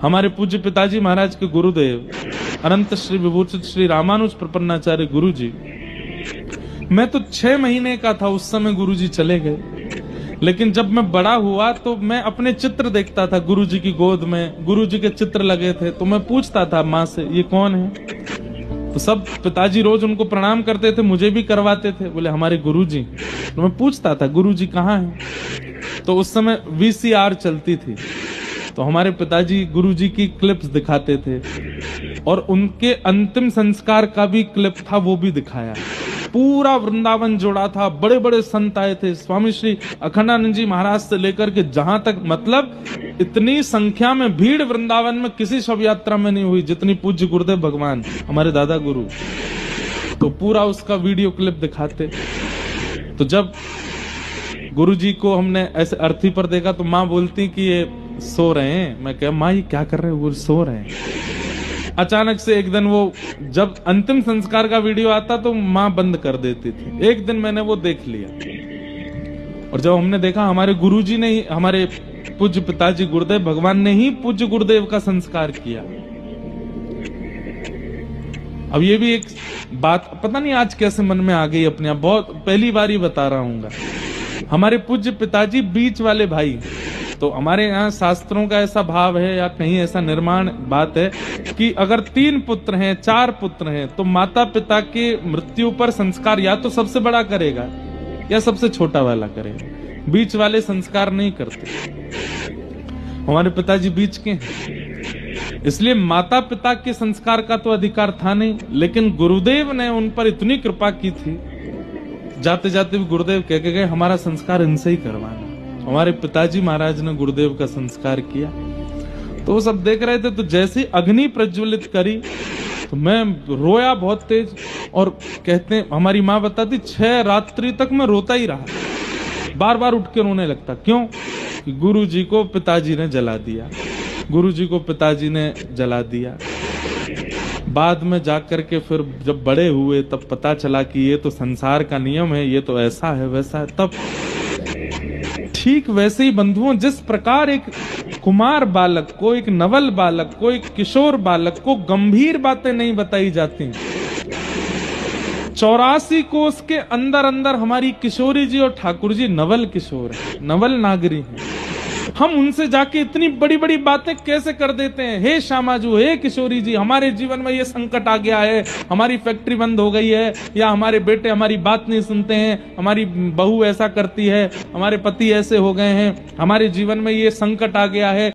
हमारे पूज्य पिताजी महाराज के गुरुदेव अनंत श्री विभूषित श्री रामानुज प्रपन्नाचार्य गुरु जी, मैं तो 6 महीने का था उस समय गुरु जी चले गए। लेकिन जब मैं बड़ा हुआ तो मैं अपने चित्र देखता था गुरु जी की गोद में, गुरु जी के चित्र लगे थे, तो मैं पूछता था माँ से ये कौन है। तो सब पिताजी रोज उनको प्रणाम करते थे, मुझे भी करवाते थे, बोले हमारे गुरुजी। तो मैं पूछता था गुरुजी कहाँ हैं। तो उस समय VCR चलती थी, तो हमारे पिताजी गुरुजी की क्लिप्स दिखाते थे और उनके अंतिम संस्कार का भी क्लिप था, वो भी दिखाया। पूरा वृंदावन जोड़ा था, बड़े बड़े संत आए थे, स्वामी श्री अखंडानंद जी महाराज से लेकर के जहां तक, मतलब इतनी संख्या में भीड़ वृंदावन में किसी शव यात्रा में नहीं हुई जितनी पूज्य गुरुदेव भगवान हमारे दादा गुरु। तो पूरा उसका वीडियो क्लिप दिखाते। तो जब गुरुजी को हमने ऐसे अर्थी पर देखा तो माँ बोलती कि ये सो रहे हैं। मैं कहा माँ ये क्या कर रहे हैं। वो सो रहे हैं। अचानक से एक दिन वो जब अंतिम संस्कार का वीडियो आता तो माँ बंद कर देती थी। एक दिन मैंने वो देख लिया और जब हमने देखा हमारे गुरुजी ने ही, हमारे पूज्य पिताजी गुरुदेव भगवान ने ही पूज्य गुरुदेव का संस्कार किया। अब ये भी एक बात पता नहीं आज कैसे मन में आ गई अपने आप, बहुत पहली बार ही बता रहा हूँ। हमारे पूज्य पिताजी बीच वाले भाई, तो हमारे यहाँ शास्त्रों का ऐसा भाव है या कहीं ऐसा निर्माण बात है कि अगर 3 पुत्र हैं 4 पुत्र हैं तो माता पिता के मृत्यु पर संस्कार या तो सबसे बड़ा करेगा या सबसे छोटा वाला करेगा, बीच वाले संस्कार नहीं करते। हमारे पिताजी बीच के हैं, इसलिए माता पिता के संस्कार का तो अधिकार था नहीं, लेकिन गुरुदेव ने उन पर इतनी कृपा की थी, जाते जाते भी गुरुदेव कह के गए हमारा संस्कार इनसे ही करवाना। हमारे पिताजी महाराज ने गुरुदेव का संस्कार किया। तो वो सब देख रहे थे, तो जैसे अग्नि प्रज्वलित करी तो मैं रोया बहुत तेज। और कहते हैं हमारी माँ बताती 6 रात्रि तक मैं रोता ही रहा, बार बार उठ के रोने लगता। क्यों? कि गुरु जी को पिताजी ने जला दिया, गुरु जी को पिताजी ने जला दिया। बाद में जाकर के फिर जब बड़े हुए तब पता चला कि ये तो संसार का नियम है, ये तो ऐसा है वैसा है। तब ठीक वैसे ही बंधुओं, जिस प्रकार एक कुमार बालक को, एक नवल बालक को, एक किशोर बालक को गंभीर बातें नहीं बताई जाती, 84 कोस के अंदर अंदर हमारी किशोरी जी और ठाकुर जी नवल किशोर है, नवल नागरी है। हम उनसे जाके इतनी बड़ी बड़ी बातें कैसे कर देते हैं। हे श्यामाजू, हे किशोरी जी, हमारे जीवन में ये संकट आ गया है, हमारी फैक्ट्री बंद हो गई है, या हमारे बेटे हमारी बात नहीं सुनते हैं, हमारी बहू ऐसा करती है, हमारे पति ऐसे हो गए हैं, हमारे जीवन में ये संकट आ गया है,